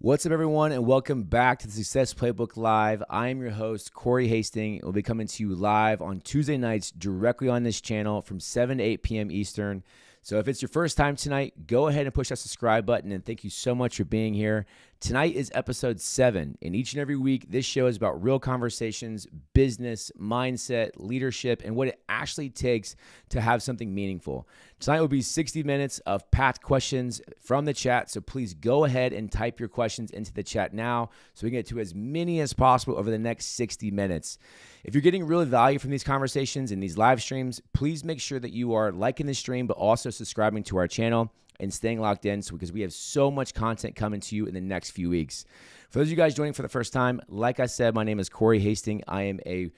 What's up, everyone, and welcome back to the Success Playbook Live. I am your host, Corey Hastings. We'll be coming to you live on Tuesday nights directly on this channel from 7 to 8 p.m. Eastern. So if it's your first time tonight, go ahead and push that subscribe button, and thank you so much for being here. Tonight is episode 7, and each and every week, this show is about real conversations, business, mindset, leadership, and what it actually takes to have something meaningful. Tonight will be 60 minutes of packed questions from the chat, so please go ahead and type your questions into the chat now so we can get to as many as possible over the next 60 minutes. If you're getting real value from these conversations and these live streams, please make sure that you are liking the stream, but also subscribing to our channel and staying locked in because we have so much content coming to you in the next few weeks. For those of you guys joining for the first time, like I said, my name is Corey Hastings. I am a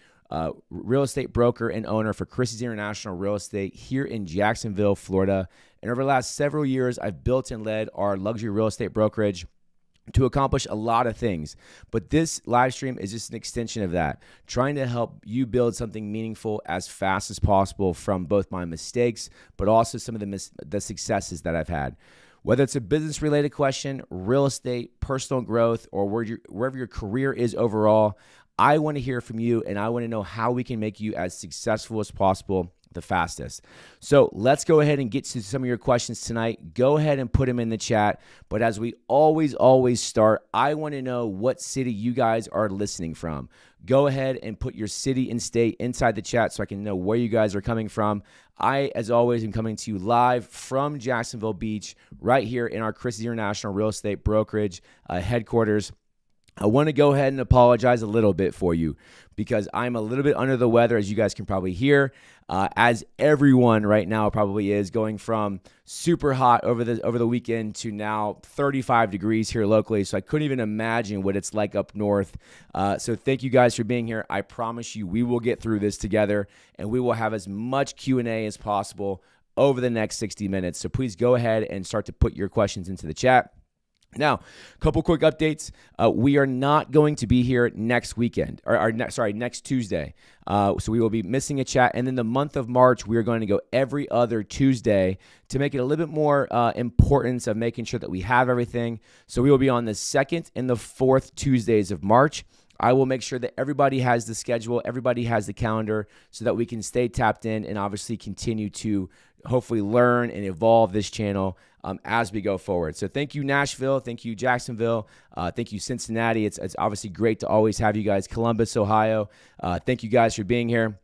real estate broker and owner for Christie's International Real Estate here in Jacksonville, Florida. And over the last several years, I've built and led our luxury real estate brokerage to accomplish a lot of things. But this live stream is just an extension of that, trying to help you build something meaningful as fast as possible from both my mistakes, but also some of the successes that I've had. Whether it's a business-related question, real estate, personal growth, or wherever your career is overall, I want to hear from you, and I want to know how we can make you as successful as possible the fastest. So let's go ahead and get to some of your questions tonight. Go ahead and put them in the chat. But as we always start, I want to know what city you guys are listening from. Go ahead and put your city and state inside the chat so I can know where you guys are coming from. I, as always, am coming to you live from Jacksonville Beach, right here in our Christie's International Real Estate Brokerage headquarters. I want to go ahead and apologize a little bit for you because I'm a little bit under the weather, as you guys can probably hear, as everyone right now probably is, going from super hot over the weekend to now 35 degrees here locally. So I couldn't even imagine what it's like up north. So thank you guys for being here. I promise you we will get through this together, and we will have as much Q&A as possible over the next 60 minutes. So please go ahead and start to put your questions into the chat. Now, a couple quick updates. We are not going to be here next weekend, next Tuesday. So we will be missing a chat. And then the month of March, we are going to go every other Tuesday to make it a little bit more importance of making sure that we have everything. So we will be on the 2nd and the 4th Tuesdays of March. I will make sure that everybody has the schedule, everybody has the calendar so that we can stay tapped in and obviously continue to hopefully learn and evolve this channel as we go forward. So thank you, Nashville. Thank you, Jacksonville. Thank you, Cincinnati. It's obviously great to always have you guys. Columbus, Ohio. Thank you guys for being here.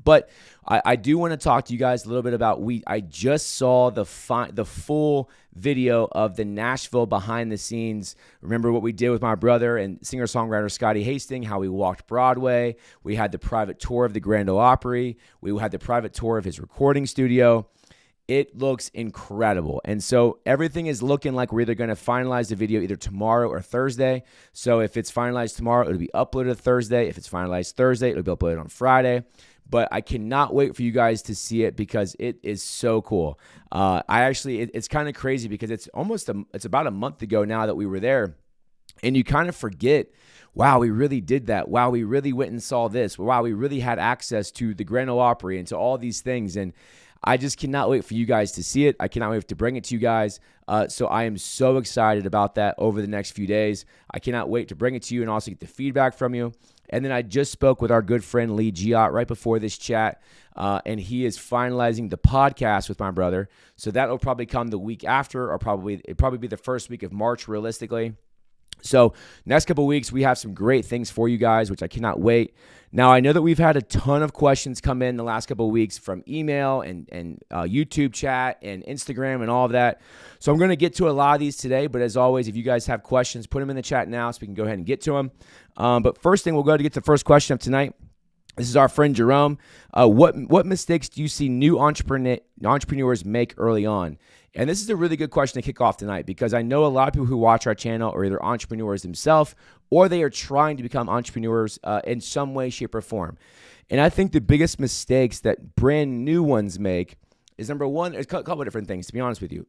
But I do want to talk to you guys a little bit about I just saw the full video of the Nashville behind the scenes. Remember what we did with my brother and singer-songwriter Scotty Hastings, how we walked Broadway. We had the private tour of the Grand Ole Opry. We had the private tour of his recording studio. It looks incredible. And so everything is looking like we're either going to finalize the video either tomorrow or Thursday. So if it's finalized tomorrow, it'll be uploaded Thursday. If it's finalized Thursday, it'll be uploaded on Friday. But I cannot wait for you guys to see it because it is so cool. It's kind of crazy because it's about a month ago now that we were there. And you kind of forget, wow, we really did that. Wow, we really went and saw this. Wow, we really had access to the Grand Ole Opry and to all these things. And I just cannot wait for you guys to see it. I cannot wait to bring it to you guys. So I am so excited about that over the next few days. I cannot wait to bring it to you and also get the feedback from you. And then I just spoke with our good friend Lee Giott right before this chat, and he is finalizing the podcast with my brother. So that will probably come the week after, or it'll probably be the first week of March, realistically. So next couple of weeks, we have some great things for you guys, which I cannot wait. Now, I know that we've had a ton of questions come in the last couple of weeks from email and YouTube chat and Instagram and all of that. So I'm going to get to a lot of these today. But as always, if you guys have questions, put them in the chat now so we can go ahead and get to them. But first thing, we'll go to get to the first question of tonight. This is our friend Jerome. What mistakes do you see new entrepreneurs make early on? And this is a really good question to kick off tonight because I know a lot of people who watch our channel are either entrepreneurs themselves or they are trying to become entrepreneurs in some way, shape, or form. And I think the biggest mistakes that brand new ones make is, number one, there's a couple of different things, to be honest with you.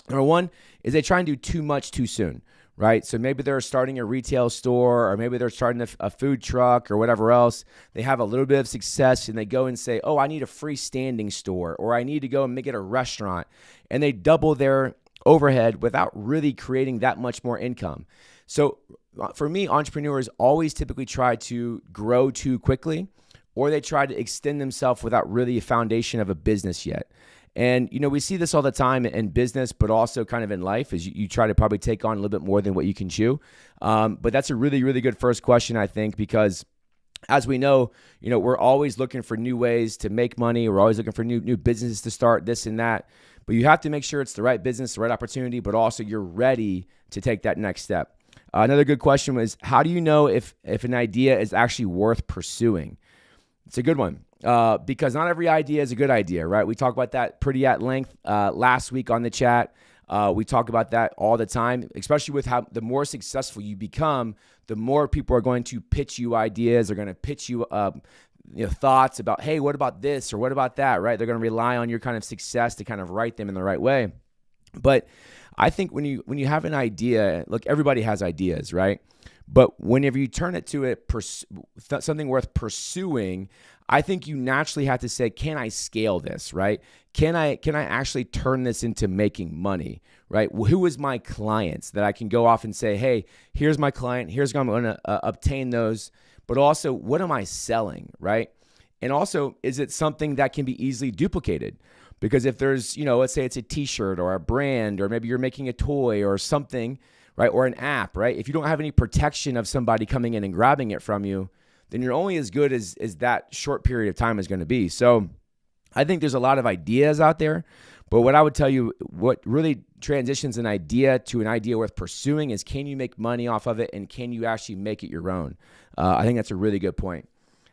Number one is they try and do too much too soon, right? So maybe they're starting a retail store, or maybe they're starting a food truck or whatever else. They have a little bit of success and they go and say, oh, I need a freestanding store, or I need to go and make it a restaurant. And they double their overhead without really creating that much more income. So for me, entrepreneurs always typically try to grow too quickly, or they try to extend themselves without really a foundation of a business yet. And, we see this all the time in business, but also kind of in life, as you try to probably take on a little bit more than what you can chew. But that's a really, really good first question, I think, because as we know, we're always looking for new ways to make money. We're always looking for new businesses to start, this and that. But you have to make sure it's the right business, the right opportunity, but also you're ready to take that next step. Another good question was, how do you know if an idea is actually worth pursuing? It's a good one because not every idea is a good idea, right? We talk about that pretty at length last week on the chat. We talk about that all the time, especially with how the more successful you become, the more people are going to pitch you ideas. They're going to pitch you thoughts about, hey, what about this or what about that, right? They're going to rely on your kind of success to kind of write them in the right way. But I think when you have an idea, look, everybody has ideas, right? But whenever you turn it to something worth pursuing, I think you naturally have to say, can I scale this, right? Can I actually turn this into making money, right? Who is my clients that I can go off and say, hey, here's my client, here's how I'm going to obtain those, but also what am I selling, right? And also, is it something that can be easily duplicated? Because if there's, let's say it's a t-shirt or a brand, or maybe you're making a toy or something, right? Or an app, right? If you don't have any protection of somebody coming in and grabbing it from you, then you're only as good as that short period of time is going to be. So I think there's a lot of ideas out there, but what I would tell you, what really transitions an idea to an idea worth pursuing is, can you make money off of it, and can you actually make it your own? I think that's a really good point.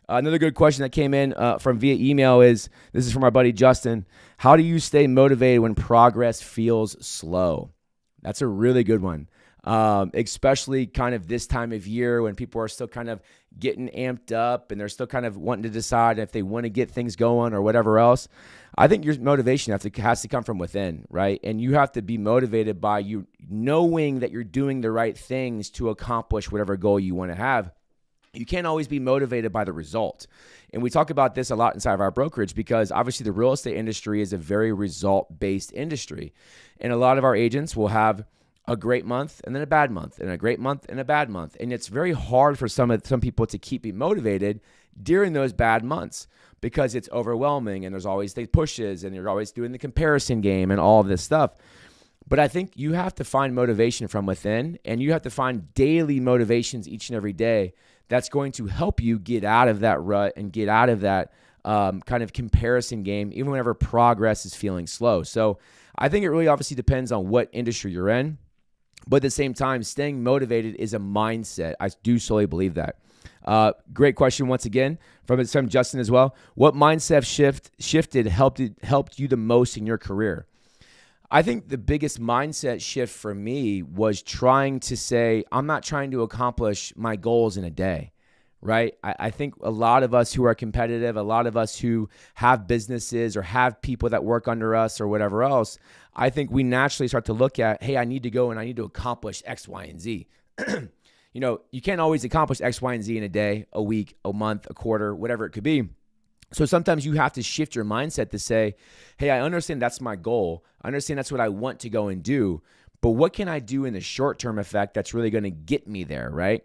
Another good question that came in from via email this is from our buddy Justin. How do you stay motivated when progress feels slow? That's a really good one. Especially kind of this time of year when people are still kind of getting amped up and they're still kind of wanting to decide if they want to get things going or whatever else. I think your motivation has to come from within, right? And you have to be motivated by you knowing that you're doing the right things to accomplish whatever goal you want to have. You can't always be motivated by the result. And we talk about this a lot inside of our brokerage because obviously the real estate industry is a very result-based industry. And a lot of our agents will have a great month and then a bad month and a great month and a bad month. And it's very hard for some people to keep being motivated during those bad months because it's overwhelming and there's always the pushes and you're always doing the comparison game and all of this stuff. But I think you have to find motivation from within, and you have to find daily motivations each and every day that's going to help you get out of that rut and get out of that kind of comparison game, even whenever progress is feeling slow. So I think it really obviously depends on what industry you're in. But at the same time, staying motivated is a mindset. I do solely believe that. Great question once again from Justin as well. What mindset shifted helped you the most in your career? I think the biggest mindset shift for me was trying to say, I'm not trying to accomplish my goals in a day, right? I think a lot of us who are competitive, a lot of us who have businesses or have people that work under us or whatever else, I think we naturally start to look at, hey, I need to go and I need to accomplish X, Y, and Z. You can't always accomplish X, Y, and Z in a day, a week, a month, a quarter, whatever it could be. So sometimes you have to shift your mindset to say, hey, I understand that's my goal. I understand that's what I want to go and do. But what can I do in the short-term effect that's really going to get me there, right?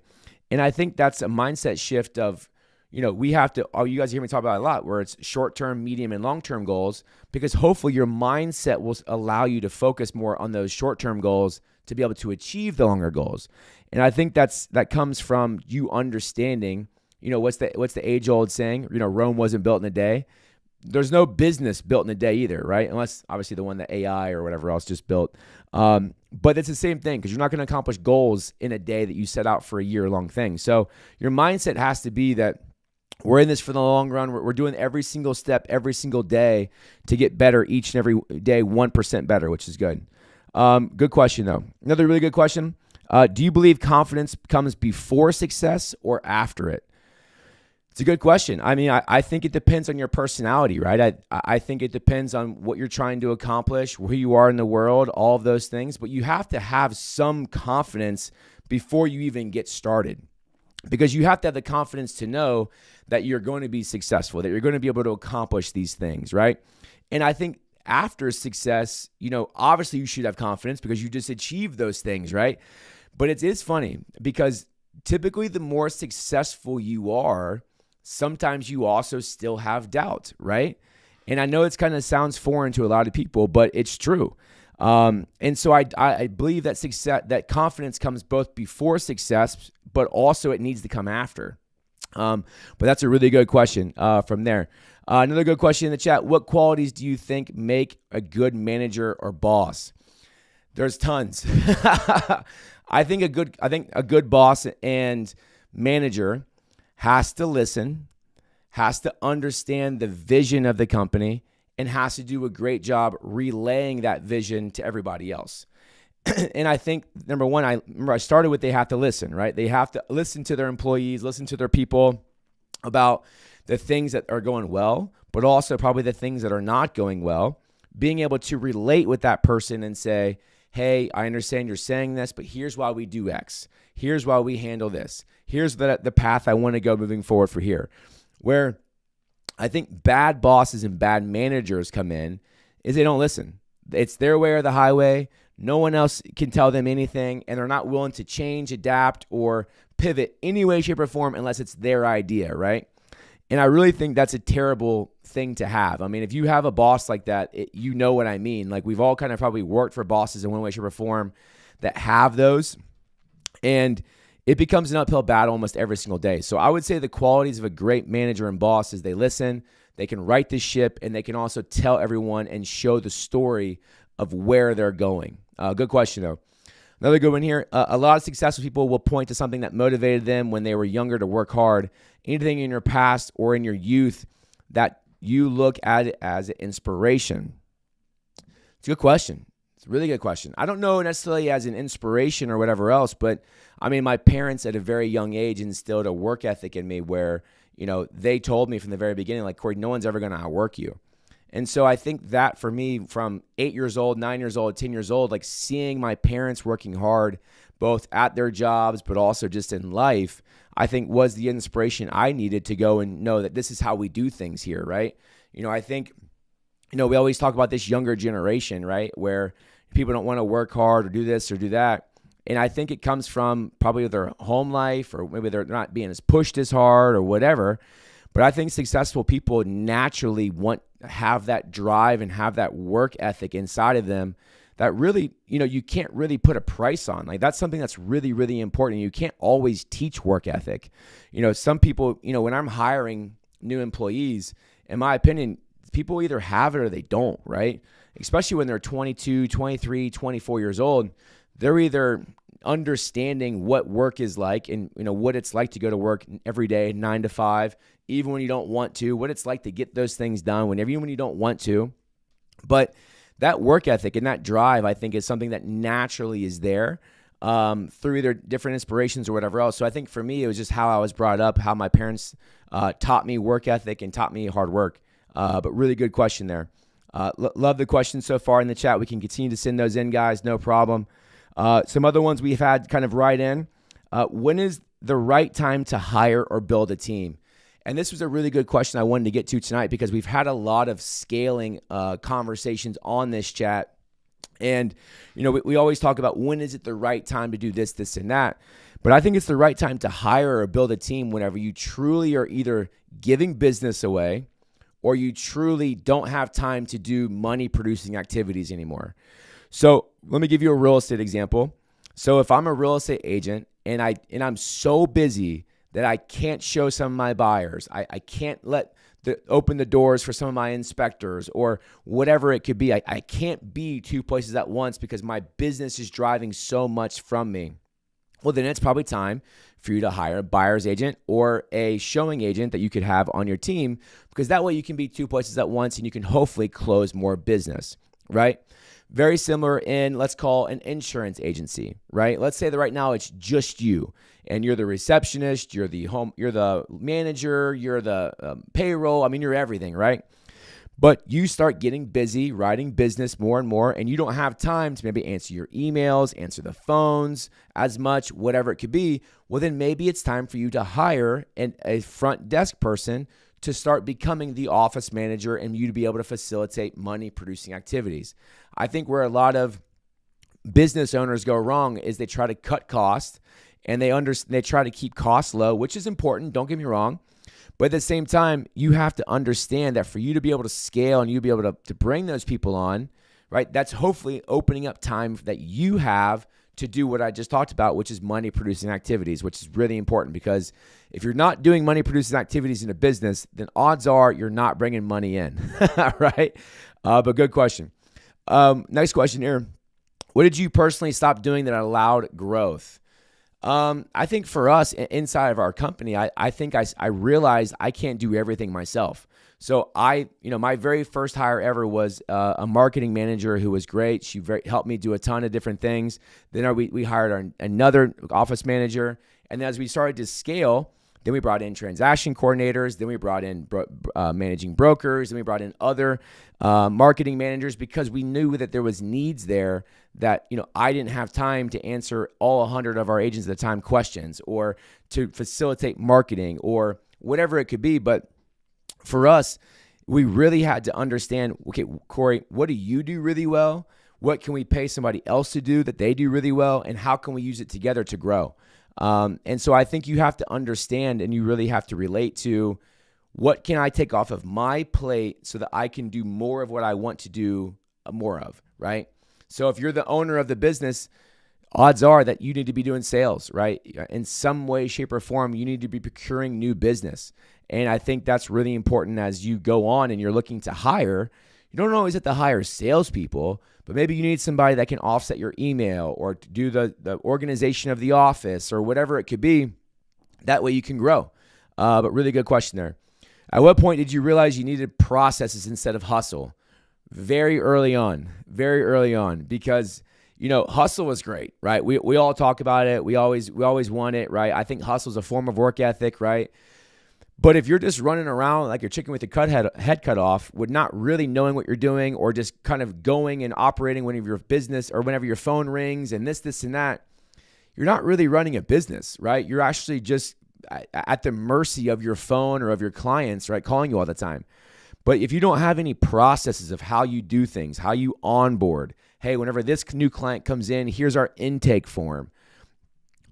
And I think that's a mindset shift of, we have to, you guys hear me talk about it a lot, where it's short-term, medium, and long-term goals, because hopefully your mindset will allow you to focus more on those short-term goals to be able to achieve the longer goals. And I think that comes from you understanding, what's the age-old saying? Rome wasn't built in a day. There's no business built in a day either, right? Unless obviously the one that AI or whatever else just built. But it's the same thing because you're not going to accomplish goals in a day that you set out for a year-long thing. So your mindset has to be that we're in this for the long run. We're doing every single step, every single day to get better each and every day, 1% better, which is good. Good question, though. Another really good question. Do you believe confidence comes before success or after it? It's a good question. I mean, I think it depends on your personality, right? I think it depends on what you're trying to accomplish, where you are in the world, all of those things. But you have to have some confidence before you even get started, because you have to have the confidence to know that you're going to be successful, that you're going to be able to accomplish these things, right? And I think after success, obviously you should have confidence because you just achieved those things, right? But it is funny because typically the more successful you are, sometimes you also still have doubt, right? And I know it's kind of sounds foreign to a lot of people, but it's true. And so I believe that success, that confidence comes both before success, but also it needs to come after. But that's a really good question from there. Another good question in the chat: what qualities do you think make a good manager or boss? There's tons. I think a good boss and manager has to listen, has to understand the vision of the company, and has to do a great job relaying that vision to everybody else. And I think, number one, I started with they have to listen, right? They have to listen to their employees, listen to their people about the things that are going well, but also probably the things that are not going well. Being able to relate with that person and say, hey, I understand you're saying this, but here's why we do X. Here's why we handle this. Here's the path I want to go moving forward for here. Where I think bad bosses and bad managers come in is they don't listen. It's their way or the highway. No one else can tell them anything, and they're not willing to change, adapt, or pivot any way, shape, or form unless it's their idea, right? And I really think that's a terrible thing to have. I mean, if you have a boss like that, you know what I mean. Like, we've all kind of probably worked for bosses in one way, shape, or form that have those, and it becomes an uphill battle almost every single day. So I would say the qualities of a great manager and boss is they listen, they can right the ship, and they can also tell everyone and show the story of where they're going. Good question, though. Another good one here. A lot of successful people will point to something that motivated them when they were younger to work hard. Anything in your past or in your youth that you look at it as an inspiration? It's a good question. It's a really good question. I don't know necessarily as an inspiration or whatever else, but I mean, my parents at a very young age instilled a work ethic in me where, they told me from the very beginning, like, Corey, no one's ever going to outwork you. And so I think that for me, from 8 years old, 9 years old, 10 years old, like seeing my parents working hard, both at their jobs, but also just in life, I think was the inspiration I needed to go and know that this is how we do things here, right? I think, we always talk about this younger generation, right? Where people don't want to work hard or do this or do that. And I think it comes from probably their home life, or maybe they're not being as pushed as hard or whatever. But I think successful people naturally have that drive and have that work ethic inside of them that really, you can't really put a price on. Like, that's something that's really, really important. You can't always teach work ethic. Some people, when I'm hiring new employees, in my opinion, people either have it or they don't, right? Especially when they're 22, 23, 24 years old, they're either understanding what work is like and, what it's like to go to work every day, 9 to 5, even when you don't want to, what it's like to get those things done even when you don't want to. But that work ethic and that drive, I think, is something that naturally is there through either different inspirations or whatever else. So I think for me, it was just how I was brought up, how my parents taught me work ethic and taught me hard work. But really good question there. Love the questions so far in the chat. We can continue to send those in, guys. No problem. Some other ones we've had kind of right in. When is the right time to hire or build a team? And this was a really good question I wanted to get to tonight because we've had a lot of scaling conversations on this chat. And, we always talk about when is it the right time to do this, this, and that. But I think it's the right time to hire or build a team whenever you truly are either giving business away or you truly don't have time to do money-producing activities anymore. So let me give you a real estate example. So if I'm a real estate agent and I'm so busy that I can't show some of my buyers, I can't open the doors for some of my inspectors or whatever it could be. I can't be two places at once because my business is driving so much from me. Well, then it's probably time for you to hire a buyer's agent or a showing agent that you could have on your team, because that way you can be two places at once and you can hopefully close more business, right? Very similar in, let's call an insurance agency, right? Let's say that right now it's just you and you're the receptionist, you're the manager, you're the payroll. I mean, you're everything, right? But you start getting busy writing business more and more, and you don't have time to maybe answer your emails, answer the phones as much, whatever it could be. Well, then maybe it's time for you to hire a front desk person to start becoming the office manager and you to be able to facilitate money producing activities. I think where a lot of business owners go wrong is they try to cut costs and they try to keep costs low, which is important. Don't get me wrong. But at the same time, you have to understand that for you to be able to scale and you be able to bring those people on, right? That's hopefully opening up time that you have to do what I just talked about, which is money producing activities, which is really important because if you're not doing money producing activities in a business, then odds are you're not bringing money in, right? But good question. Next question here. What did you personally stop doing that allowed growth? I think for us inside of our company, I think I realized I can't do everything myself. So my very first hire ever was a marketing manager who was great. She helped me do a ton of different things. Then we hired another office manager. And as we started to scale, then we brought in transaction coordinators. Then we brought in managing brokers. Then we brought in other marketing managers because we knew that there was needs there that, I didn't have time to answer all 100 of our agents at the time questions or to facilitate marketing or whatever it could be. But for us, we really had to understand, okay, Corey, what do you do really well? What can we pay somebody else to do that they do really well? And how can we use it together to grow? And so I think you have to understand and you really have to relate to what can I take off of my plate so that I can do more of what I want to do more of, right? So if you're the owner of the business, odds are that you need to be doing sales, right? In some way, shape, or form, you need to be procuring new business. And I think that's really important as you go on and you're looking to hire. You don't always have to hire salespeople, but maybe you need somebody that can offset your email or do the organization of the office or whatever it could be. That way you can grow. But really good question there. At what point did you realize you needed processes instead of hustle? Very early on, because hustle was great, right? We all talk about it. We always want it, right? I think hustle is a form of work ethic, right? But if you're just running around like your chicken with the head cut off, with not really knowing what you're doing or just kind of going and operating whenever your business or whenever your phone rings and this and that, you're not really running a business, right? You're actually just at the mercy of your phone or of your clients, right? Calling you all the time. But if you don't have any processes of how you do things, how you onboard, hey, whenever this new client comes in, here's our intake form.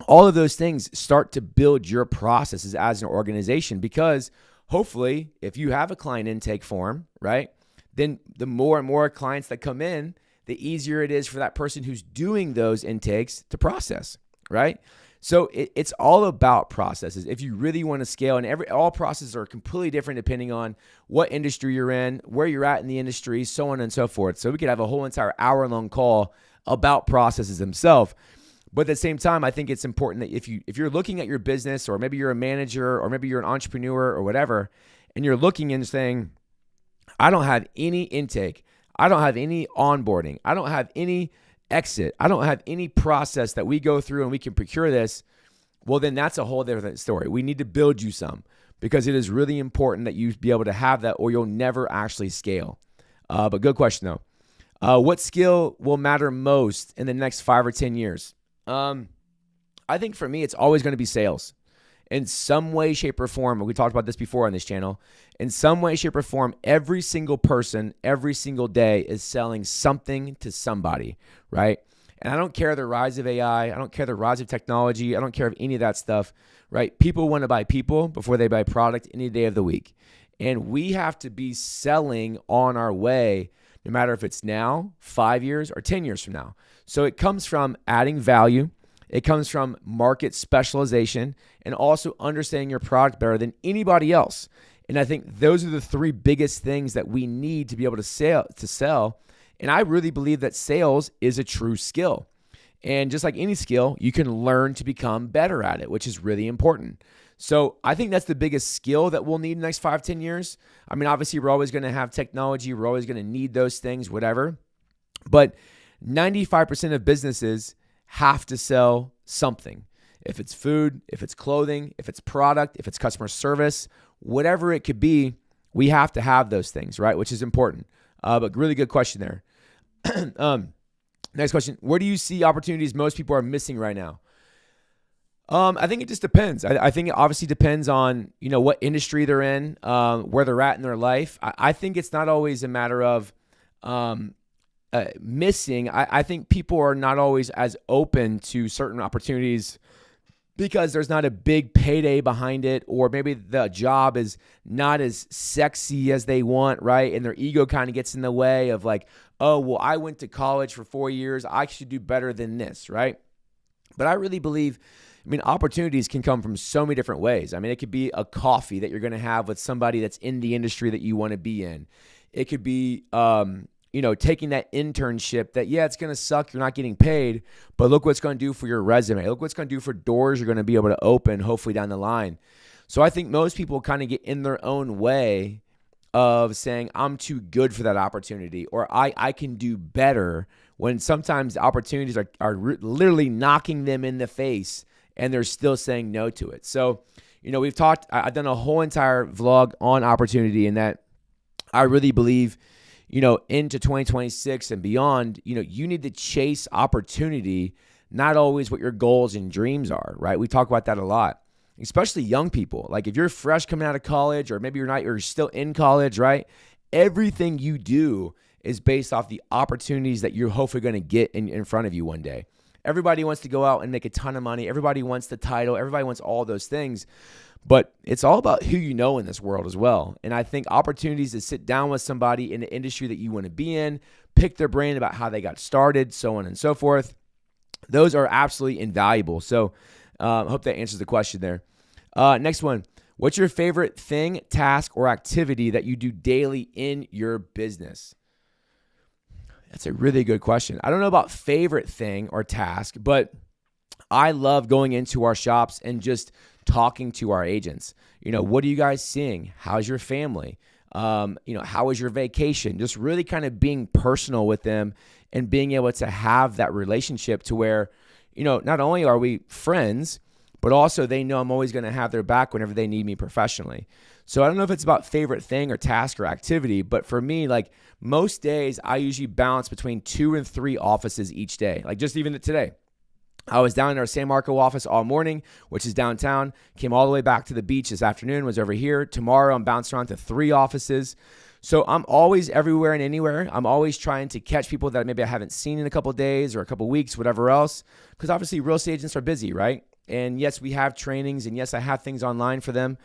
All of those things start to build your processes as an organization because hopefully if you have a client intake form, right, then the more and more clients that come in, the easier it is for that person who's doing those intakes to process, right? So it's all about processes. If you really want to scale, and all processes are completely different depending on what industry you're in, where you're at in the industry, so on and so forth. So we could have a whole entire hour-long call about processes themselves. But at the same time, I think it's important that if you're looking at your business, or maybe you're a manager, or maybe you're an entrepreneur or whatever, and you're looking and saying, I don't have any intake, I don't have any onboarding, I don't have any exit, I don't have any process that we go through and we can procure this, well, then that's a whole different story. We need to build you some because it is really important that you be able to have that or you'll never actually scale. But good question though. What skill will matter most in the next 5 or 10 years? I think for me, it's always going to be sales. In some way, shape, or form, and we talked about this before on this channel, in some way, shape, or form, every single person, every single day is selling something to somebody, right? And I don't care the rise of AI. I don't care the rise of technology. I don't care of any of that stuff, right? People want to buy people before they buy product any day of the week. And we have to be selling on our way, no matter if it's now, 5 years, or 10 years from now. So it comes from adding value. It comes from market specialization and also understanding your product better than anybody else. And I think those are the three biggest things that we need to be able to sell. And I really believe that sales is a true skill. And just like any skill, you can learn to become better at it, which is really important. So I think that's the biggest skill that we'll need in the next 5, 10 years. I mean, obviously, we're always going to have technology. We're always going to need those things, whatever. But 95% of businesses have to sell something. If it's food, if it's clothing, if it's product, if it's customer service, whatever it could be, we have to have those things, right? Which is important. But really good question there. Next question. Where do you see opportunities most people are missing right now? I think it just depends. I think it obviously depends on, what industry they're in, where they're at in their life. I think it's not always a matter of missing. I think people are not always as open to certain opportunities because there's not a big payday behind it, or maybe the job is not as sexy as they want, right? And their ego kind of gets in the way of like, oh, well, I went to college for 4 years. I should do better than this, right? But I really believe, opportunities can come from so many different ways. It could be a coffee that you're going to have with somebody that's in the industry that you want to be in. It could be, taking that internship that, yeah, it's going to suck. You're not getting paid, but look what it's going to do for your resume. Look what it's going to do for doors you're going to be able to open, hopefully down the line. So I think most people kind of get in their own way of saying, I'm too good for that opportunity, or I can do better, when sometimes opportunities are literally knocking them in the face and they're still saying no to it. So, I've done a whole entire vlog on opportunity, and that I really believe, into 2026 and beyond, you need to chase opportunity, not always what your goals and dreams are, right? We talk about that a lot, especially young people. Like if you're fresh coming out of college, or maybe you're still in college, right? Everything you do is based off the opportunities that you're hopefully going to get in front of you one day. Everybody wants to go out and make a ton of money. Everybody wants the title. Everybody wants all those things. But it's all about who you know in this world as well. And I think opportunities to sit down with somebody in the industry that you want to be in, pick their brain about how they got started, so on and so forth, those are absolutely invaluable. So I hope that answers the question there. Next one. What's your favorite thing, task, or activity that you do daily in your business? That's a really good question. I don't know about favorite thing or task, but I love going into our shops and just talking to our agents. What are you guys seeing? How's your family? How was your vacation? Just really kind of being personal with them and being able to have that relationship to where, not only are we friends, but also they know I'm always going to have their back whenever they need me professionally. So I don't know if it's about favorite thing or task or activity, but for me, like most days, I usually bounce between 2 and 3 offices each day. Like just even today, I was down in our San Marco office all morning, which is downtown, came all the way back to the beach this afternoon, was over here. Tomorrow, I'm bouncing around to 3 offices. So I'm always everywhere and anywhere. I'm always trying to catch people that maybe I haven't seen in a couple of days or a couple of weeks, whatever else, because obviously real estate agents are busy, right? And yes, we have trainings, and yes, I have things online for them,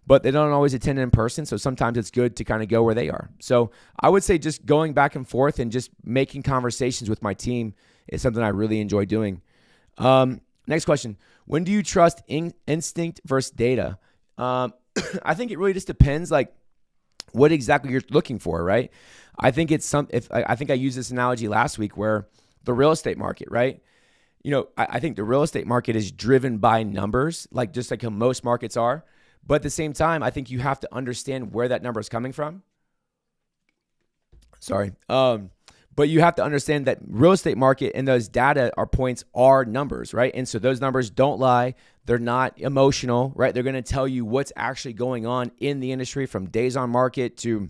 but they don't always attend in person. So sometimes it's good to kind of go where they are. So I would say just going back and forth and just making conversations with my team is something I really enjoy doing. Next question. When do you trust instinct versus data? I think it really just depends, like what exactly you're looking for, right? I think I think I used this analogy last week where the real estate market, right? I think the real estate market is driven by numbers, just like how most markets are. But at the same time, I think you have to understand where that number is coming from. Sorry. But you have to understand that real estate market and those data are points are numbers, right? And so those numbers don't lie. They're not emotional, right? They're going to tell you what's actually going on in the industry, from days on market to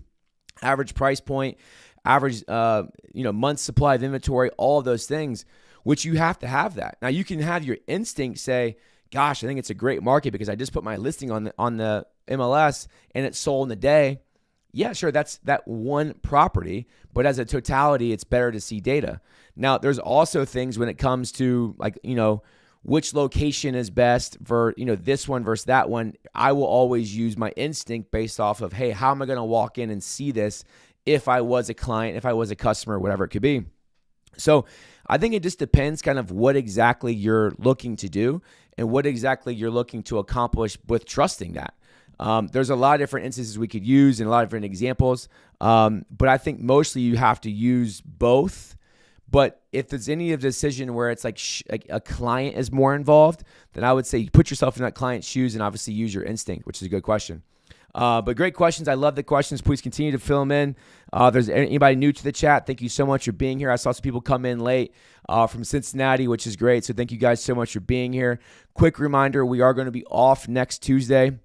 average price point, average, month supply of inventory, all of those things, which you have to have that. Now you can have your instinct say, gosh, I think it's a great market because I just put my listing on the MLS and it sold in a day. Yeah, sure, that's that one property, but as a totality, it's better to see data. Now, there's also things when it comes to which location is best for, this one versus that one. I will always use my instinct based off of, hey, how am I going to walk in and see this if I was a client, if I was a customer, whatever it could be. So I think it just depends kind of what exactly you're looking to do and what exactly you're looking to accomplish with trusting that. There's a lot of different instances we could use and a lot of different examples. But I think mostly you have to use both. But if there's any decision where it's like a client is more involved, then I would say you put yourself in that client's shoes and obviously use your instinct, which is a good question. But great questions. I love the questions. Please continue to fill them in. If there's anybody new to the chat, thank you so much for being here. I saw some people come in late from Cincinnati, which is great. So thank you guys so much for being here. Quick reminder, we are going to be off next Tuesday.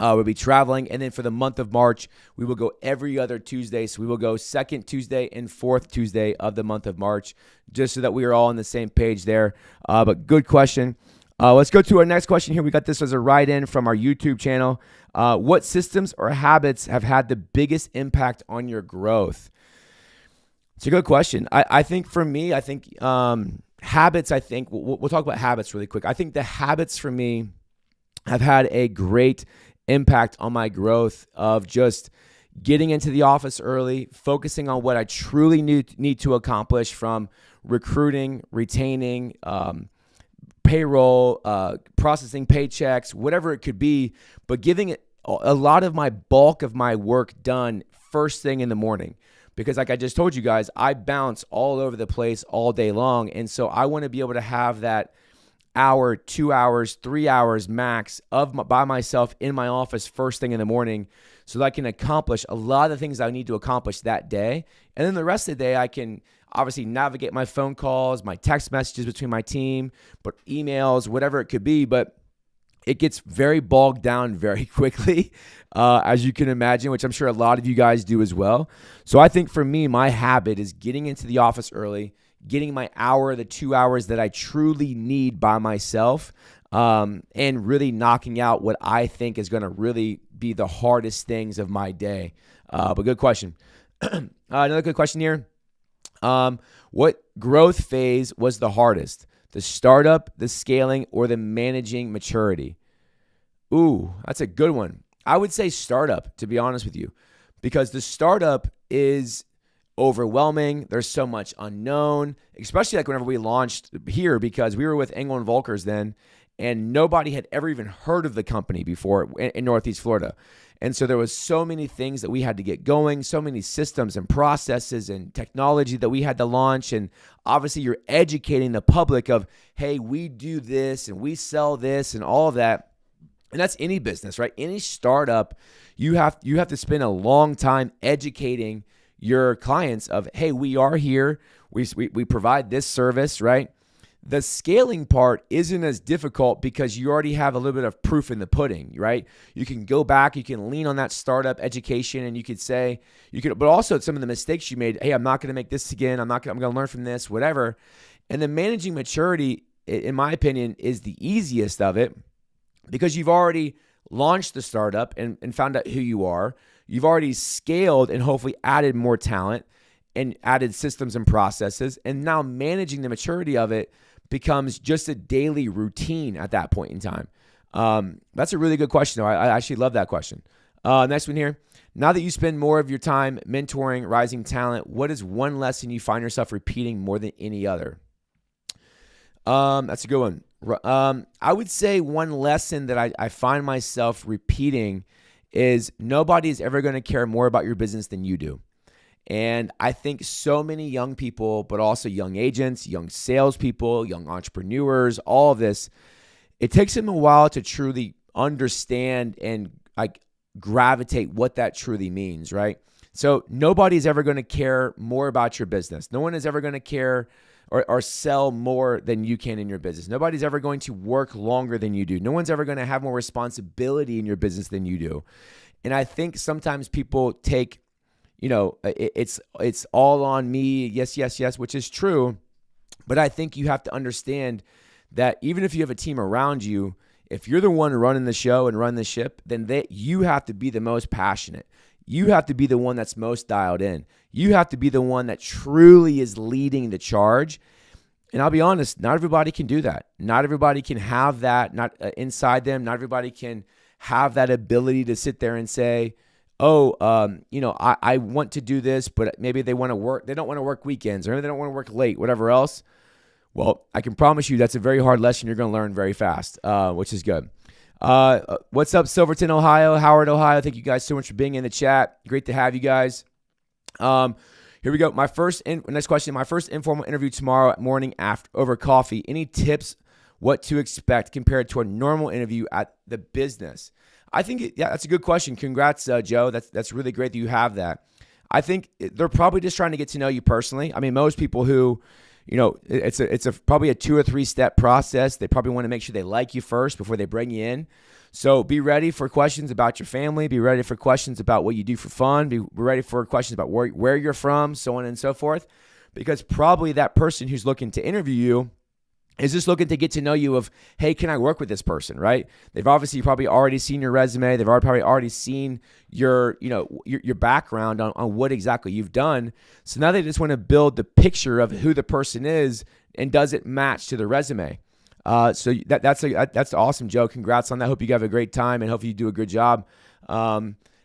We'll be traveling. And then for the month of March, we will go every other Tuesday. So we will go second Tuesday and fourth Tuesday of the month of March, just so that we are all on the same page there. But good question. Let's go to our next question here. We got this as a write-in from our YouTube channel. What systems or habits have had the biggest impact on your growth? It's a good question. I think for me, habits, we'll talk about habits really quick. I think the habits for me have had a great impact on my growth of just getting into the office early, focusing on what I truly need to accomplish, from recruiting, retaining, payroll, processing paychecks, whatever it could be, but giving it a lot of my bulk of my work done first thing in the morning. Because like I just told you guys, I bounce all over the place all day long. And so I want to be able to have that hour, 2 hours, 3 hours max by myself in my office first thing in the morning, so that I can accomplish a lot of the things I need to accomplish that day. And then the rest of the day, I can obviously navigate my phone calls, my text messages between my team, but emails, whatever it could be. But it gets very bogged down very quickly, as you can imagine, which I'm sure a lot of you guys do as well. So I think for me, my habit is getting into the office early, getting my hour, the 2 hours that I truly need by myself, and really knocking out what I think is going to really be the hardest things of my day. But good question. Another good question here. What growth phase was the hardest? The startup, the scaling, or the managing maturity? Ooh, that's a good one. I would say startup, to be honest with you, because the startup is overwhelming. There's so much unknown, especially like whenever we launched here, because we were with Engel and Volkers then, and nobody had ever even heard of the company before in Northeast Florida. And so there was so many things that we had to get going, so many systems and processes and technology that we had to launch. And obviously you're educating the public of, hey, we do this and we sell this and all of that. And that's any business, right? Any startup, you have to spend a long time educating your clients of, hey, we are here. We provide this service, right? The scaling part isn't as difficult because you already have a little bit of proof in the pudding, right? You can go back, you can lean on that startup education, and you could say, but also some of the mistakes you made. Hey, I'm not going to make this again. I'm going to learn from this, whatever. And then managing maturity, in my opinion, is the easiest of it, because you've already launched the startup and found out who you are. You've already scaled and hopefully added more talent and added systems and processes. And now managing the maturity of it becomes just a daily routine at that point in time. That's a really good question, though. I actually love that question. Next one here. Now that you spend more of your time mentoring rising talent, what is one lesson you find yourself repeating more than any other? That's a good one. I would say one lesson that I find myself repeating is nobody is ever going to care more about your business than you do. And I think so many young people, but also young agents, young salespeople, young entrepreneurs, all of this, it takes them a while to truly understand and like gravitate what that truly means, right? So nobody's ever going to care more about your business. No one is ever going to care or sell more than you can in your business. Nobody's ever going to work longer than you do. No one's ever going to have more responsibility in your business than you do. And I think sometimes people take, it's all on me. Yes, which is true. But I think you have to understand that even if you have a team around you, if you're the one running the show and run the ship, then you have to be the most passionate. You have to be the one that's most dialed in. You have to be the one that truly is leading the charge. And I'll be honest, not everybody can do that. Not everybody can have that inside them. Not everybody can have that ability to sit there and say, I want to do this, but maybe they want to work. They don't want to work weekends, or maybe they don't want to work late, whatever else. Well, I can promise you that's a very hard lesson you're going to learn very fast, which is good. What's up, Silverton, Ohio, Howard, Ohio? Thank you guys so much for being in the chat. Great to have you guys. Here we go. Next question. My first informal interview tomorrow morning over coffee. Any tips what to expect compared to a normal interview at the business? I think, that's a good question. Congrats, Joe. That's really great that you have that. I think they're probably just trying to get to know you personally. I mean, most people who, it's probably a 2 or 3 step process. They probably want to make sure they like you first before they bring you in. So be ready for questions about your family. Be ready for questions about what you do for fun. Be ready for questions about where you're from, so on and so forth. Because probably that person who's looking to interview you is just looking to get to know you of, hey, can I work with this person, right? They've obviously probably already seen your resume. They've probably already seen your background on what exactly you've done. So now they just want to build the picture of who the person is and does it match to the resume. So that's awesome, Joe. Congrats on that. Hope you have a great time and hope you do a good job.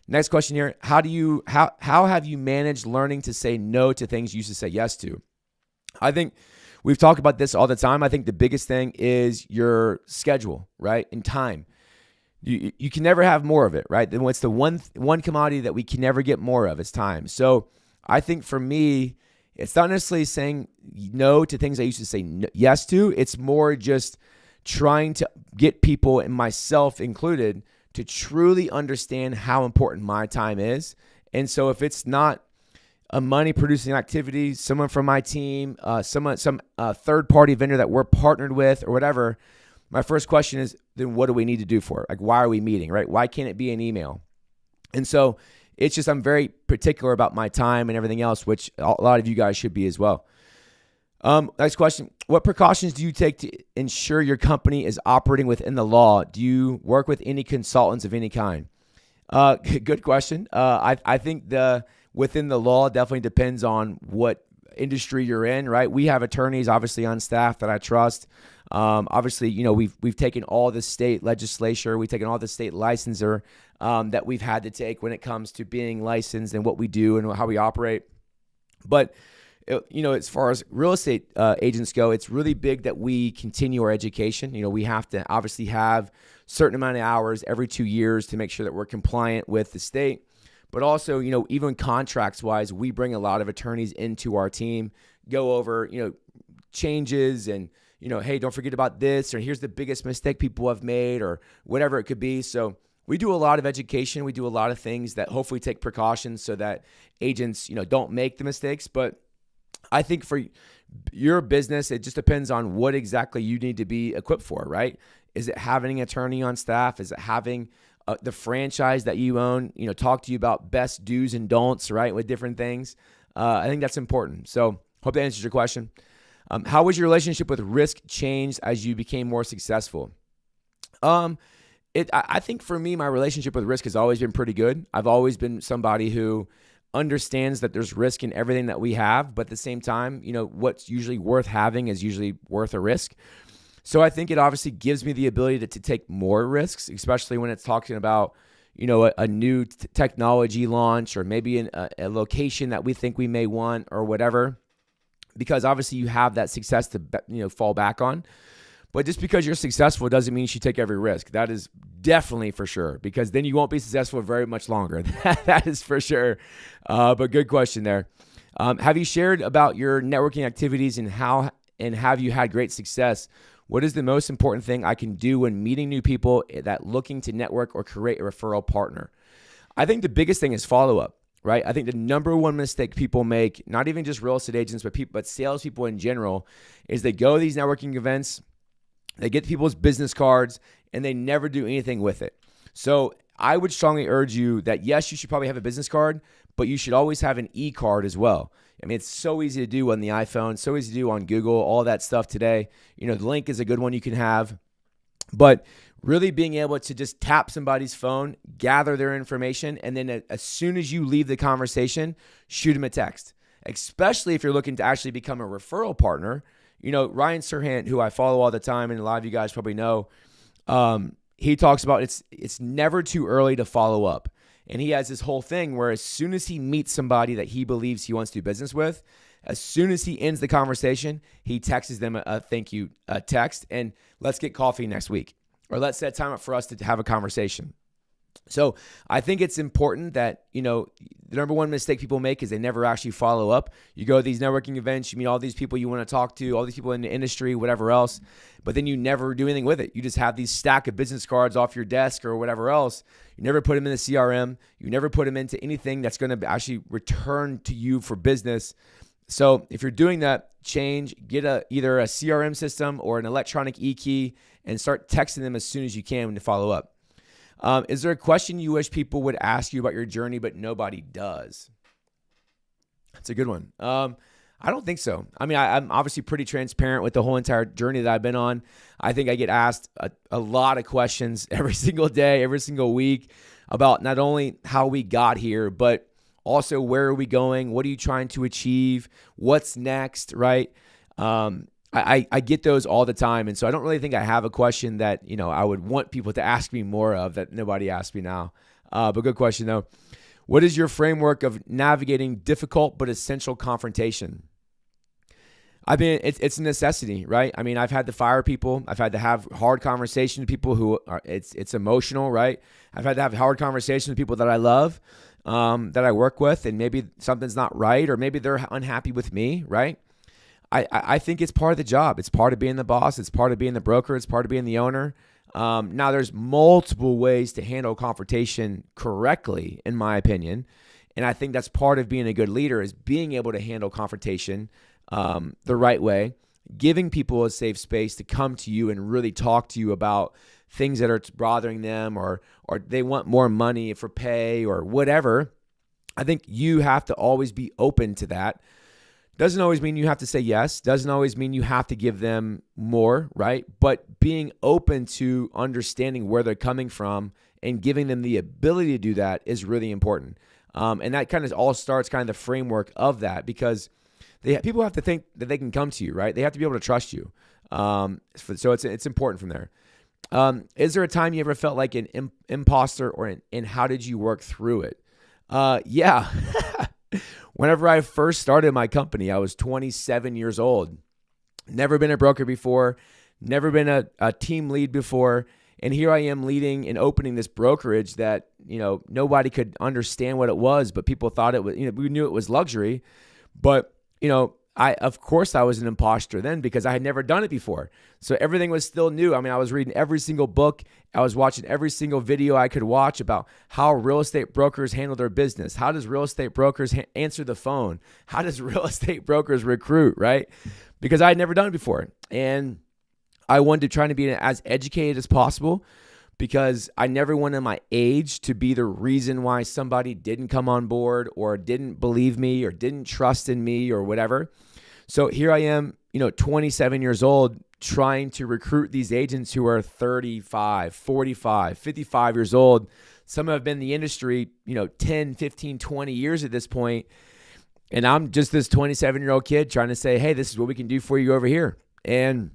Next question here. How have you managed learning to say no to things you used to say yes to? I think we've talked about this all the time. I think the biggest thing is your schedule, right? And time. You can never have more of it, right? Then what's the one commodity that we can never get more of? It's time. So I think for me, it's not necessarily saying no to things I used to say yes to. It's more just trying to get people, and myself included, to truly understand how important my time is. And so if it's not a money producing activity, someone from my team, some third party vendor that we're partnered with or whatever, my first question is, then what do we need to do for it? Like, why are we meeting, right? Why can't it be an email? And so it's just, I'm very particular about my time and everything else, which a lot of you guys should be as well. Next question. What precautions do you take to ensure your company is operating within the law? Do you work with any consultants of any kind? Good question. I think within the law definitely depends on what industry you're in, right? We have attorneys obviously on staff that I trust. Obviously, we've taken all the state legislature, we've taken all the state licensure that we've had to take when it comes to being licensed and what we do and how we operate. But as far as real estate agents go, it's really big that we continue our education. We have to obviously have certain amount of hours every 2 years to make sure that we're compliant with the state. But also, even contracts wise, we bring a lot of attorneys into our team, go over, changes and, hey, don't forget about this, or here's the biggest mistake people have made, or whatever it could be. So we do a lot of education. We do a lot of things that hopefully take precautions so that agents, don't make the mistakes. But I think for your business, it just depends on what exactly you need to be equipped for, right? Is it having an attorney on staff? Is it having the franchise that you own, talk to you about best do's and don'ts, right, with different things? I think that's important. So hope that answers your question. How was your relationship with risk changed as you became more successful? I think for me, my relationship with risk has always been pretty good. I've always been somebody who understands that there's risk in everything that we have, but at the same time, what's usually worth having is usually worth a risk. So I think it obviously gives me the ability to take more risks, especially when it's talking about, a new technology launch, or maybe a location that we think we may want or whatever, because obviously you have that success to, fall back on. But just because you're successful doesn't mean you should take every risk. That is definitely for sure, because then you won't be successful very much longer. That is for sure. But good question there. Have you shared about your networking activities and have you had great success? What is the most important thing I can do when meeting new people that looking to network or create a referral partner? I think the biggest thing is follow-up, right? I think the number one mistake people make, not even just real estate agents, but salespeople in general, is they go to these networking events, they get people's business cards, and they never do anything with it. So I would strongly urge you that, yes, you should probably have a business card, but you should always have an e-card as well. I mean, it's so easy to do on the iPhone, so easy to do on Google, all that stuff today. The link is a good one you can have. But really being able to just tap somebody's phone, gather their information, and then as soon as you leave the conversation, shoot them a text. Especially if you're looking to actually become a referral partner. Ryan Serhant, who I follow all the time, and a lot of you guys probably know, he talks about it's never too early to follow up. And he has this whole thing where as soon as he meets somebody that he believes he wants to do business with, as soon as he ends the conversation, he texts them a thank you text, and let's get coffee next week, or let's set time up for us to have a conversation. So I think it's important that, the number one mistake people make is they never actually follow up. You go to these networking events, you meet all these people you want to talk to, all these people in the industry, whatever else, but then you never do anything with it. You just have these stack of business cards off your desk or whatever else. You never put them in the CRM. You never put them into anything that's going to actually return to you for business. So if you're doing that, get either a CRM system or an electronic e-key and start texting them as soon as you can to follow up. Is there a question you wish people would ask you about your journey, but nobody does? That's a good one. I don't think so. I mean, I'm obviously pretty transparent with the whole entire journey that I've been on. I think I get asked a lot of questions every single day, every single week about not only how we got here, but also where are we going? What are you trying to achieve? What's next, right? I get those all the time. And so I don't really think I have a question that, I would want people to ask me more of that nobody asks me now. But good question though. What is your framework of navigating difficult but essential confrontation? I mean, it's a necessity, right? I mean, I've had to fire people. I've had to have hard conversations with people who are, it's emotional, right? I've had to have hard conversations with people that I love, that I work with, and maybe something's not right, or maybe they're unhappy with me, right? I think it's part of the job. It's part of being the boss. It's part of being the broker. It's part of being the owner. Now, there's multiple ways to handle confrontation correctly, in my opinion. And I think that's part of being a good leader is being able to handle confrontation the right way, giving people a safe space to come to you and really talk to you about things that are bothering them, or they want more money for pay or whatever. I think you have to always be open to that. Doesn't always mean you have to say yes. Doesn't always mean you have to give them more, right? But being open to understanding where they're coming from and giving them the ability to do that is really important. And that kind of all starts kind of the framework of that, because people have to think that they can come to you, right? They have to be able to trust you. So it's important from there. Is there a time you ever felt like an imposter, and how did you work through it? Yeah. Whenever I first started my company, I was 27 years old. Never been a broker before, never been a team lead before. And here I am leading and opening this brokerage that, nobody could understand what it was, but people thought it was, we knew it was luxury. But, of course I was an imposter then because I had never done it before. So everything was still new. I mean, I was reading every single book. I was watching every single video I could watch about how real estate brokers handle their business. How does real estate brokers answer the phone? How does real estate brokers recruit, right? Because I had never done it before. And I wanted to try to be as educated as possible, because I never wanted my age to be the reason why somebody didn't come on board or didn't believe me or didn't trust in me or whatever. So here I am, 27 years old, trying to recruit these agents who are 35, 45, 55 years old. Some have been in the industry, 10, 15, 20 years at this point. And I'm just this 27-year-old kid trying to say, hey, this is what we can do for you over here. And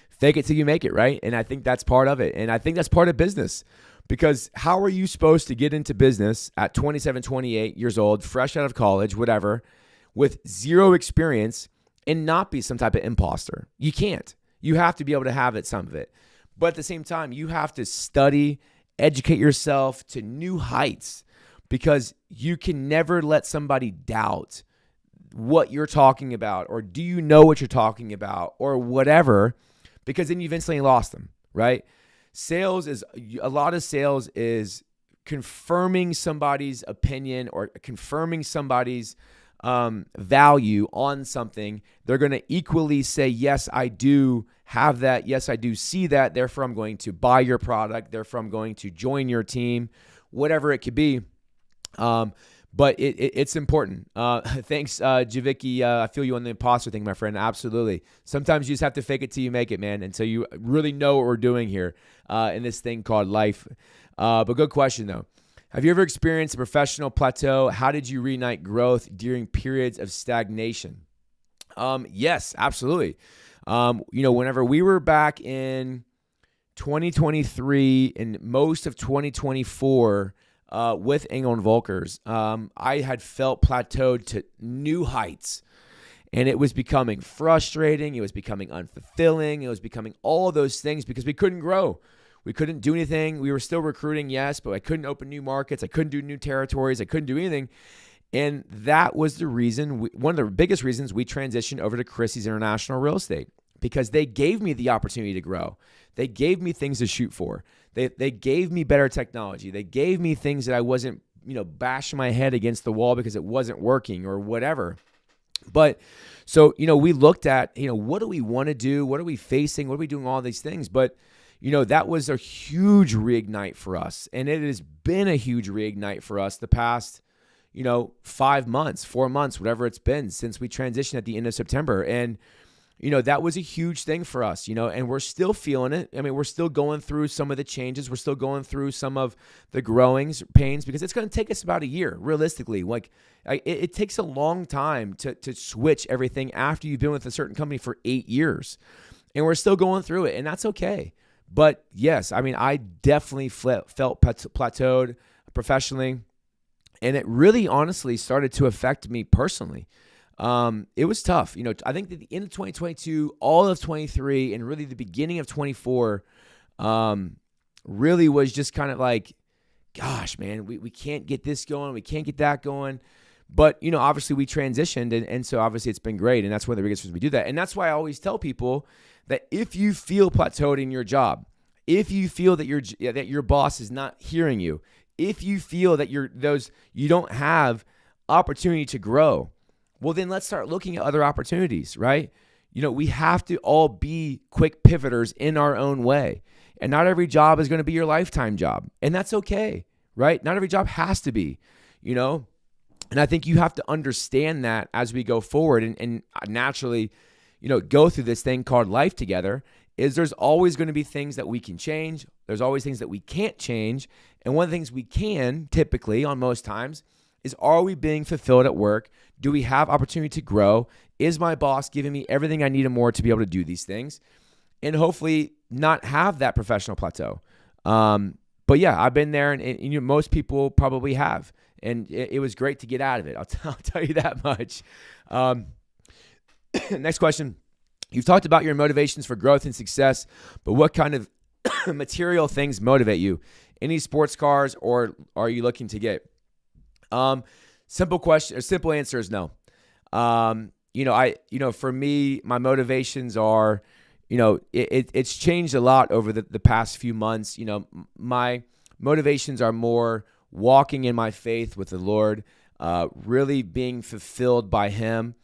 fake it till you make it, right? And I think that's part of it. And I think that's part of business, because how are you supposed to get into business at 27, 28 years old, fresh out of college, whatever, with zero experience and not be some type of imposter? You can't. You have to be able to have some of it. But at the same time, you have to study, educate yourself to new heights, because you can never let somebody doubt what you're talking about, or do you know what you're talking about, or whatever, because then you've instantly lost them, right? A lot of sales is confirming somebody's opinion or confirming somebody's value on something. They're going to equally say, yes, I do have that. Yes, I do see that. Therefore, I'm going to buy your product. Therefore, I'm going to join your team, whatever it could be. But it's important. Thanks, Javicki. I feel you on the imposter thing, my friend. Absolutely. Sometimes you just have to fake it till you make it, man, until you really know what we're doing here in this thing called life. But good question, though. Have you ever experienced a professional plateau? How did you reignite growth during periods of stagnation? Yes, absolutely. Whenever we were back in 2023 and most of 2024, with Engel and Volkers, I had felt plateaued to new heights, and it was becoming frustrating. It was becoming unfulfilling. It was becoming all those things because we couldn't grow. We couldn't do anything. We were still recruiting, yes, but I couldn't open new markets. I couldn't do new territories. I couldn't do anything. And that was the reason, one of the biggest reasons we transitioned over to Christie's International Real Estate, because they gave me the opportunity to grow. They gave me things to shoot for. They gave me better technology. They gave me things that I wasn't, bashing my head against the wall because it wasn't working or whatever. But so, we looked at, what do we want to do? What are we facing? What are we doing? All these things. But, that was a huge reignite for us. And it has been a huge reignite for us the past, 5 months, 4 months, whatever it's been since we transitioned at the end of September. And, that was a huge thing for us, and we're still feeling it. I mean, we're still going through some of the changes. We're still going through some of the growing pains because it's going to take us about a year, realistically. Like, it takes a long time to switch everything after you've been with a certain company for 8 years. And we're still going through it, and that's okay. But yes, I mean, I definitely felt plateaued professionally, and it really honestly started to affect me personally. It was tough. I think that the end of 2022, all of 23, and really the beginning of 24, really was just kind of like, gosh, man, we can't get this going. We can't get that going. But, obviously we transitioned, and so obviously it's been great, and that's one of the biggest reasons we do that. And that's why I always tell people that if you feel plateaued in your job, if you feel that your boss is not hearing you, if you feel that you don't have opportunity to grow, well, then let's start looking at other opportunities, right? We have to all be quick pivoters in our own way. And not every job is going to be your lifetime job. And that's okay, right? Not every job has to be, And I think you have to understand that as we go forward and naturally, go through this thing called life together. There's always going to be things that we can change. There's always things that we can't change. And one of the things we can typically on most times is, are we being fulfilled at work? Do we have opportunity to grow? Is my boss giving me everything I need and more to be able to do these things? And hopefully not have that professional plateau. But yeah, I've been there, and most people probably have. And it was great to get out of it. I'll tell you that much. Next question. You've talked about your motivations for growth and success, but what kind of material things motivate you? Any sports cars, or are you looking to get? Simple question. Simple answer is no. For me, my motivations are, it's changed a lot over the past few months. My motivations are more walking in my faith with the Lord, really being fulfilled by Him.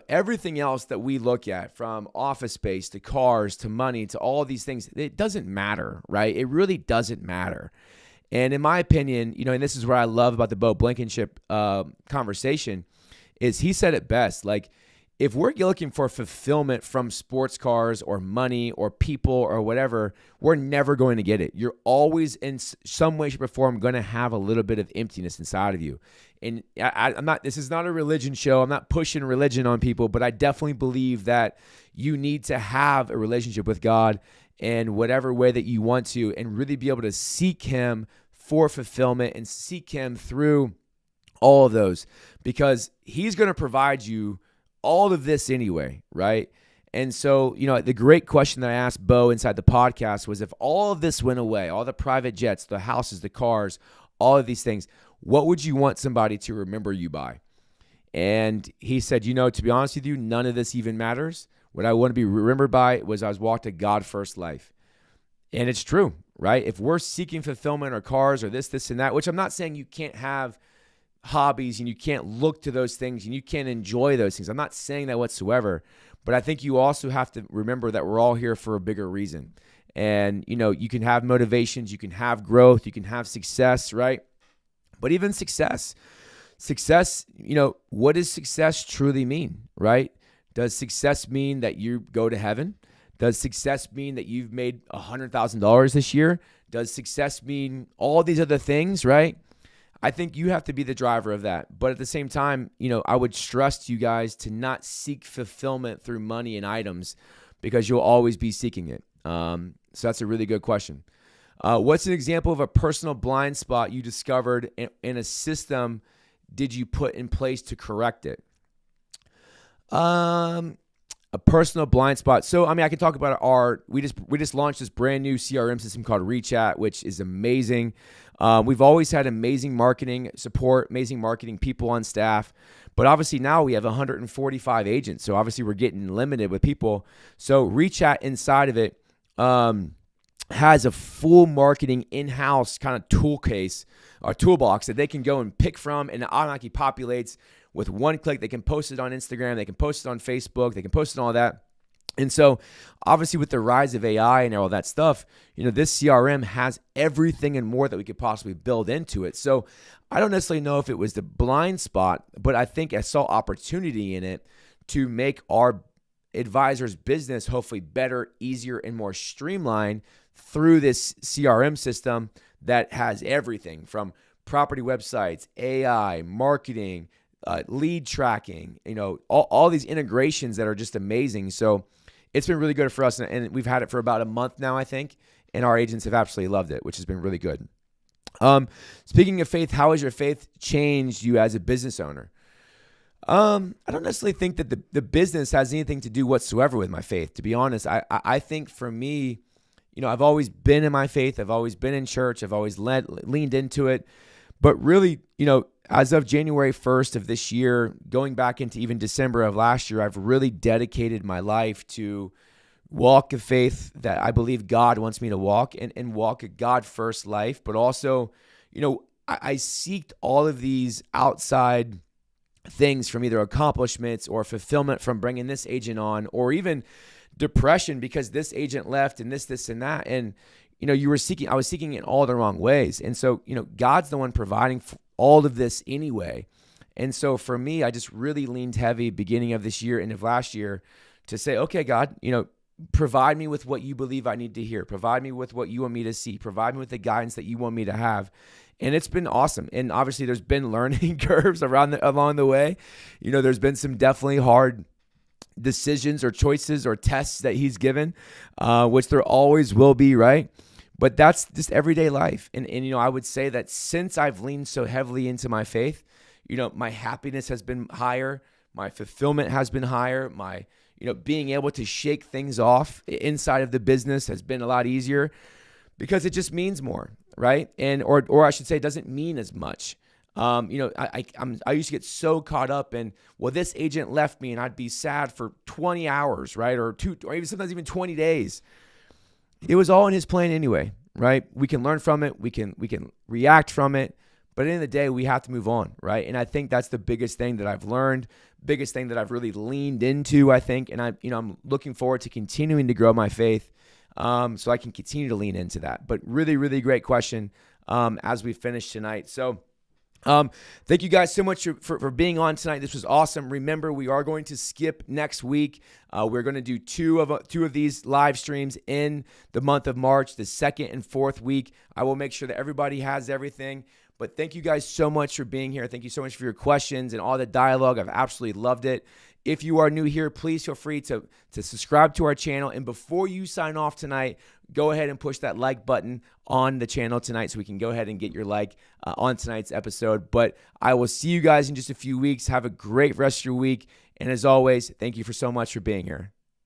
Everything else that we look at, from office space to cars to money to all these things, it doesn't matter, right? It really doesn't matter. And in my opinion, and this is what I love about the Bo Blankenship conversation, is he said it best. Like, if we're looking for fulfillment from sports cars or money or people or whatever, we're never going to get it. You're always in some way, shape, or form going to have a little bit of emptiness inside of you. And I'm not. This is not a religion show. I'm not pushing religion on people, but I definitely believe that you need to have a relationship with God in whatever way that you want to, and really be able to seek Him for fulfillment and seek Him through all of those, because He's going to provide you all of this anyway, right? And so, the great question that I asked Bo inside the podcast was, if all of this went away, all the private jets, the houses, the cars, all of these things, what would you want somebody to remember you by? And he said, to be honest with you, none of this even matters. What I want to be remembered by was I was walked a God-first life. And it's true, right? If we're seeking fulfillment or cars or this, and that, which I'm not saying you can't have hobbies and you can't look to those things and you can't enjoy those things. I'm not saying that whatsoever, but I think you also have to remember that we're all here for a bigger reason. And, you can have motivations, you can have growth, you can have success, right? But even success, what does success truly mean, right? Does success mean that you go to heaven? Does success mean that you've made $100,000 this year? Does success mean all these other things, right? I think you have to be the driver of that. But at the same time, I would stress you guys to not seek fulfillment through money and items, because you'll always be seeking it. So that's a really good question. What's an example of a personal blind spot you discovered in a system did you put in place to correct it? A personal blind spot. So, I can talk about we just launched this brand new CRM system called ReChat, which is amazing. We've always had amazing marketing support, amazing marketing people on staff, but obviously now we have 145 agents. So obviously we're getting limited with people. So ReChat inside of it has a full marketing in-house kind of toolbox that they can go and pick from, and it automatically populates with one click. They can post it on Instagram, they can post it on Facebook, they can post it on all that. And so obviously with the rise of AI and all that stuff, this CRM has everything and more that we could possibly build into it. So I don't necessarily know if it was the blind spot, but I think I saw opportunity in it to make our advisors' business hopefully better, easier, and more streamlined through this CRM system that has everything from property websites, AI, marketing, lead tracking, all these integrations that are just amazing. So it's been really good for us, and we've had it for about a month now, I think, and our agents have absolutely loved it, which has been really good. Speaking of faith, how has your faith changed you as a business owner? I don't necessarily think that the business has anything to do whatsoever with my faith. To be honest, I think for me, I've always been in my faith. I've always been in church. I've always leaned into it. But really, as of January 1st of this year, going back into even December of last year, I've really dedicated my life to walk a faith that I believe God wants me to walk, and walk a God-first life. But also, I seeked all of these outside things from either accomplishments or fulfillment from bringing this agent on, or even depression because this agent left and this and that. And I was seeking it in all the wrong ways. And so, God's the one providing for all of this anyway. And so for me, I just really leaned heavy beginning of this year, end of last year, to say, okay, God, provide me with what you believe I need to hear. Provide me with what you want me to see. Provide me with the guidance that you want me to have. And it's been awesome. And obviously there's been learning curves along the way. There's been some definitely hard decisions or choices or tests that he's given, which there always will be, right? But that's just everyday life. And I would say that since I've leaned so heavily into my faith, my happiness has been higher, my fulfillment has been higher, my being able to shake things off inside of the business has been a lot easier because it just means more, right? And or I should say, it doesn't mean as much. I used to get so caught up in, well, this agent left me, and I'd be sad for 20 hours, right? Or even sometimes even 20 days. It was all in his plan anyway, right? We can learn from it. We can react from it. But at the end of the day, we have to move on, right? And I think that's the biggest thing that I've learned, biggest thing that I've really leaned into, I think. And I'm looking forward to continuing to grow my faith, so I can continue to lean into that. But really, really great question as we finish tonight. So thank you guys so much for being on tonight. This was awesome. Remember, we are going to skip next week. We're going to do two of these live streams in the month of March, the second and fourth week. I will make sure that everybody has everything. But thank you guys so much for being here. Thank you so much for your questions and all the dialogue. I've absolutely loved it. If you are new here, please feel free to subscribe to our channel. And before you sign off tonight, go ahead and push that like button on the channel tonight so we can go ahead and get your like on tonight's episode. But I will see you guys in just a few weeks. Have a great rest of your week. And as always, thank you so much for being here.